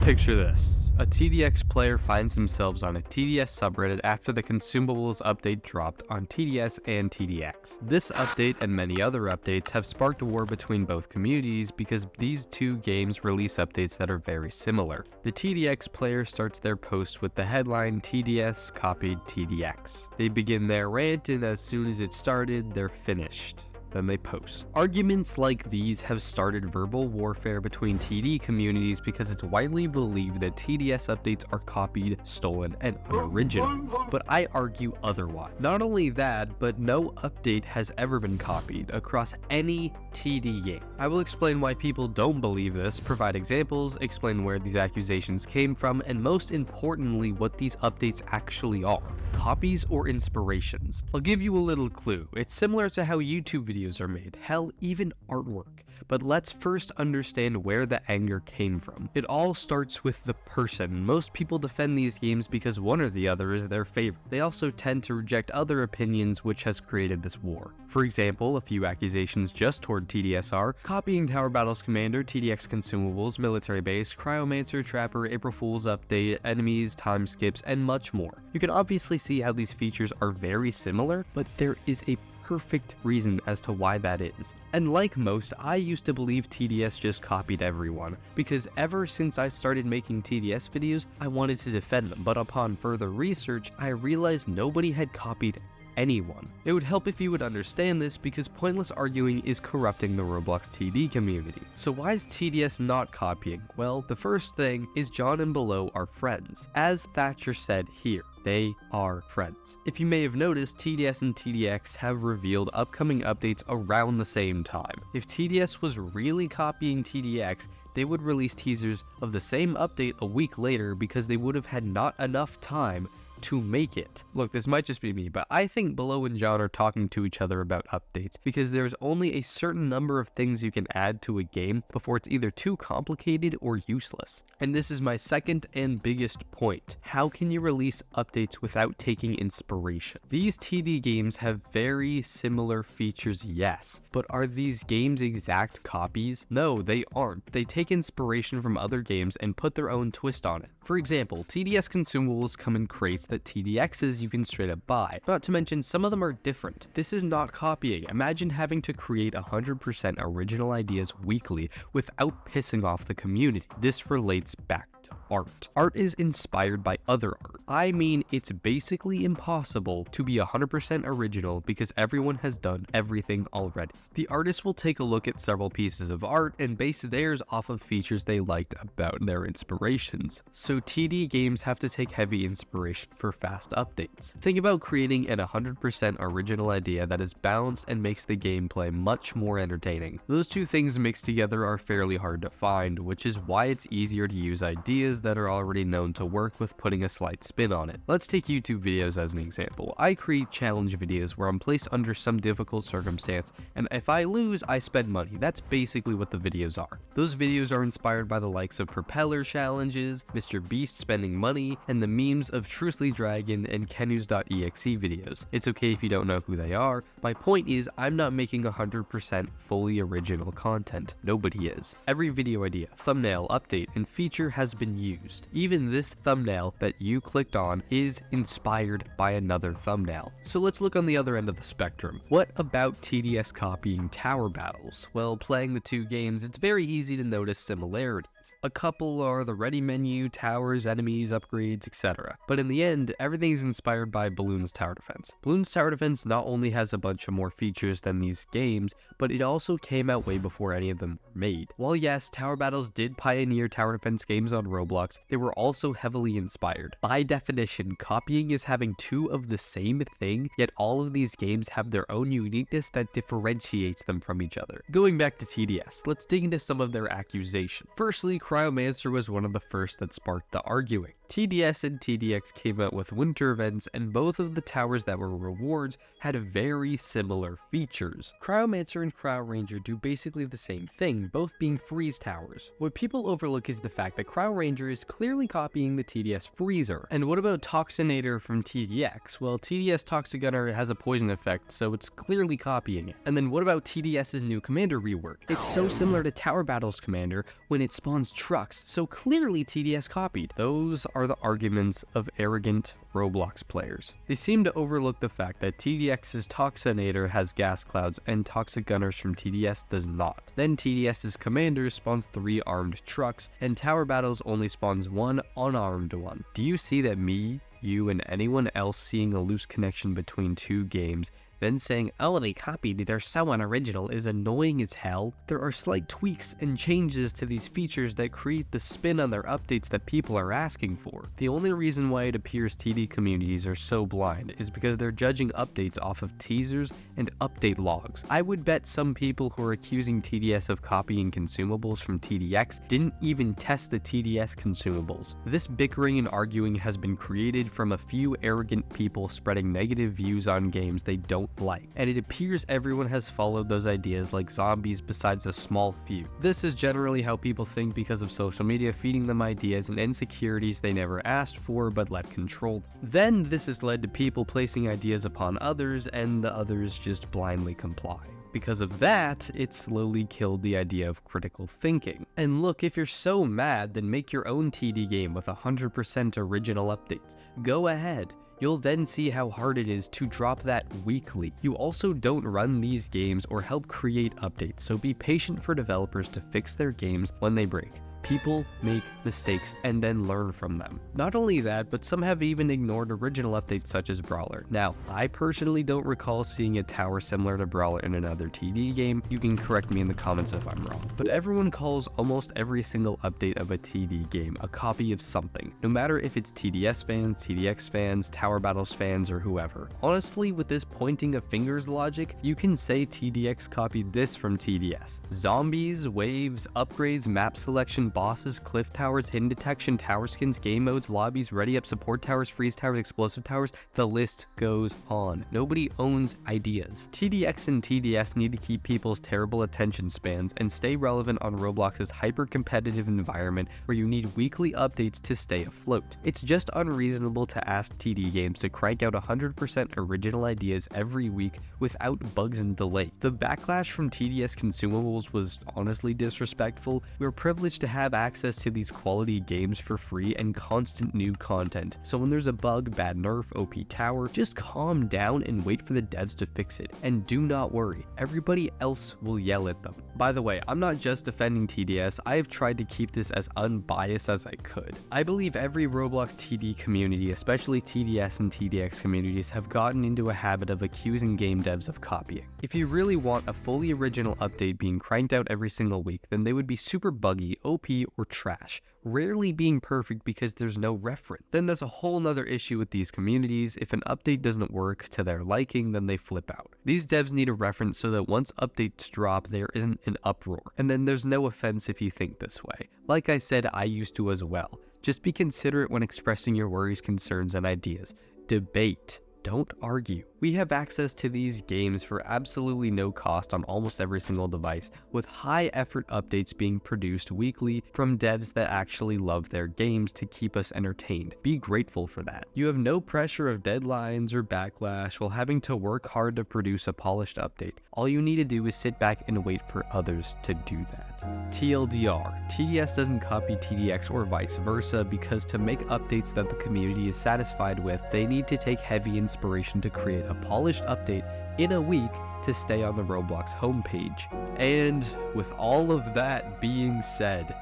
Picture this. A TDX player finds themselves on a TDS subreddit after the consumables update dropped on TDS and TDX. This update and many other updates have sparked a war between both communities because these two games release updates that are very similar. The TDX player starts their post with the headline TDS copied TDX. They begin their rant, and as soon as it started, they're finished. Then they post. Arguments like these have started verbal warfare between TD communities because it's widely believed that TDS updates are copied, stolen, and unoriginal. But I argue otherwise. Not only that, but no update has ever been copied across any TD game. I will explain why people don't believe this, provide examples, explain where these accusations came from, and most importantly, what these updates actually are. Copies or inspirations? I'll give you a little clue. It's similar to how YouTube videos are made, hell, even artwork. But let's first understand where the anger came from. It all starts with the person. Most people defend these games because one or the other is their favorite. They also tend to reject other opinions, which has created this war. For example, a few accusations just toward TDS are copying Tower Battles Commander, TDX consumables, military base, Cryomancer, Trapper, April Fool's update, enemies, time skips, and much more. You can obviously see how these features are very similar, but there is a perfect reason as to why that is. And like most, I used to believe TDS just copied everyone, because ever since I started making TDS videos, I wanted to defend them, but upon further research, I realized nobody had copied anyone. It would help if you would understand this, because pointless arguing is corrupting the Roblox TD community. So why is TDS not copying? Well, the first thing is John and Below are friends. As Thatcher said here, they are friends. If you may have noticed, TDS and TDX have revealed upcoming updates around the same time. If TDS was really copying TDX, they would release teasers of the same update a week later because they would have had not enough time to make it. Look, this might just be me, but I think Below and John are talking to each other about updates because there's only a certain number of things you can add to a game before it's either too complicated or useless. And this is my second and biggest point. How can you release updates without taking inspiration? These TD games have very similar features, yes, but are these games exact copies? No, they aren't. They take inspiration from other games and put their own twist on it. For example, TDS consumables come in crates that TDXs you can straight up buy. Not to mention, some of them are different. This is not copying. Imagine having to create 100% original ideas weekly without pissing off the community. This relates back to art. Art is inspired by other art. I mean, it's basically impossible to be 100% original because everyone has done everything already. The artist will take a look at several pieces of art and base theirs off of features they liked about their inspirations. So TD games have to take heavy inspiration for fast updates. Think about creating an 100% original idea that is balanced and makes the gameplay much more entertaining. Those two things mixed together are fairly hard to find, which is why it's easier to use ideas that are already known to work with putting a slight spin on it. Let's take YouTube videos as an example. I create challenge videos where I'm placed under some difficult circumstance, and if I lose, I spend money. That's basically what the videos are. Those videos are inspired by the likes of propeller challenges, Mr. Beast spending money, and the memes of Truthly Dragon and Kenus.exe videos. It's okay if you don't know who they are. My point is, I'm not making 100% fully original content. Nobody is. Every video idea, thumbnail, update, and feature has been used. Even this thumbnail that you clicked on is inspired by another thumbnail. So let's look on the other end of the spectrum. What about TDS copying Tower Battles? Well, playing the two games, it's very easy to notice similarities. A couple are the ready menu, towers, enemies, upgrades, etc. But in the end, everything's inspired by Bloons Tower Defense. Bloons Tower Defense not only has a bunch of more features than these games, but it also came out way before any of them were made. While yes, Tower Battles did pioneer tower defense games on Roblox, they were also heavily inspired. By definition, copying is having two of the same thing, yet all of these games have their own uniqueness that differentiates them from each other. Going back to TDS, let's dig into some of their accusations. Firstly, Cryomancer was one of the first that sparked the arguing. TDS and TDX came out with winter events, and both of the towers that were rewards had very similar features. Cryomancer and Cryo Ranger do basically the same thing, copying, both being freeze towers. What people overlook is the fact that Crown Ranger is clearly copying the TDS Freezer. And what about Toxinator from TDX? Well, TDS Toxigunner has a poison effect, so it's clearly copying it. And then what about TDS's new commander rework? It's so similar to Tower Battle's commander when it spawns trucks, so clearly TDS copied. Those are the arguments of arrogant Roblox players. They seem to overlook the fact that TDX's Toxinator has gas clouds and Toxic Gunners from TDS does not. Then TDS's commander spawns 3 armed trucks and Tower Battles only spawns 1 unarmed one. Do you see that me, you, and anyone else seeing a loose connection between 2 games then saying, oh, they copied, they're so unoriginal, is annoying as hell? There are slight tweaks and changes to these features that create the spin on their updates that people are asking for. The only reason why it appears TD communities are so blind is because they're judging updates off of teasers and update logs. I would bet some people who are accusing TDS of copying consumables from TDX didn't even test the TDS consumables. This bickering and arguing has been created from a few arrogant people spreading negative views on games they don't like, and it appears everyone has followed those ideas like zombies besides a small few. This is generally how people think because of social media feeding them ideas and insecurities they never asked for but let control them. Then this has led to people placing ideas upon others and the others just blindly comply. Because of that, it slowly killed the idea of critical thinking. And look, if you're so mad, then make your own TD game with 100% original updates. Go ahead. You'll then see how hard it is to drop that weekly. You also don't run these games or help create updates, so be patient for developers to fix their games when they break. People make mistakes and then learn from them. Not only that, but some have even ignored original updates such as Brawler. Now, I personally don't recall seeing a tower similar to Brawler in another TD game. You can correct me in the comments if I'm wrong. But everyone calls almost every single update of a TD game a copy of something, no matter if it's TDS fans, TDX fans, Tower Battles fans, or whoever. Honestly, with this pointing of fingers logic, you can say TDX copied this from TDS. Zombies, waves, upgrades, map selection, bosses, cliff towers, hidden detection, tower skins, game modes, lobbies, ready up support towers, freeze towers, explosive towers, the list goes on. Nobody owns ideas. TDX and TDS need to keep people's terrible attention spans and stay relevant on Roblox's hyper-competitive environment where you need weekly updates to stay afloat. It's just unreasonable to ask TD games to crank out 100% original ideas every week without bugs and delay. The backlash from TDS consumables was honestly disrespectful. We're privileged to have access to these quality games for free and constant new content. So when there's a bug, bad nerf, OP tower, just calm down and wait for the devs to fix it. And do not worry, everybody else will yell at them. By the way, I'm not just defending TDS, I have tried to keep this as unbiased as I could. I believe every Roblox TD community, especially TDS and TDX communities, have gotten into a habit of accusing game devs of copying. If you really want a fully original update being cranked out every single week, then they would be super buggy, OP, or trash, rarely being perfect because there's no reference. Then there's a whole nother issue with these communities. If an update doesn't work to their liking, then they flip out. These devs need a reference so that once updates drop, there isn't an uproar. And then there's no offense if you think this way. Like I said, I used to as well. Just be considerate when expressing your worries, concerns, and ideas. Debate. Don't argue. We have access to these games for absolutely no cost on almost every single device, with high effort updates being produced weekly from devs that actually love their games to keep us entertained. Be grateful for that. You have no pressure of deadlines or backlash while having to work hard to produce a polished update. All you need to do is sit back and wait for others to do that. TLDR, TDS doesn't copy TDX or vice versa because to make updates that the community is satisfied with, they need to take heavy inspiration to create a polished update in a week to stay on the Roblox homepage. And with all of that being said,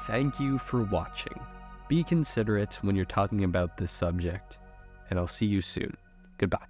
thank you for watching. Be considerate when you're talking about this subject, and I'll see you soon. Goodbye.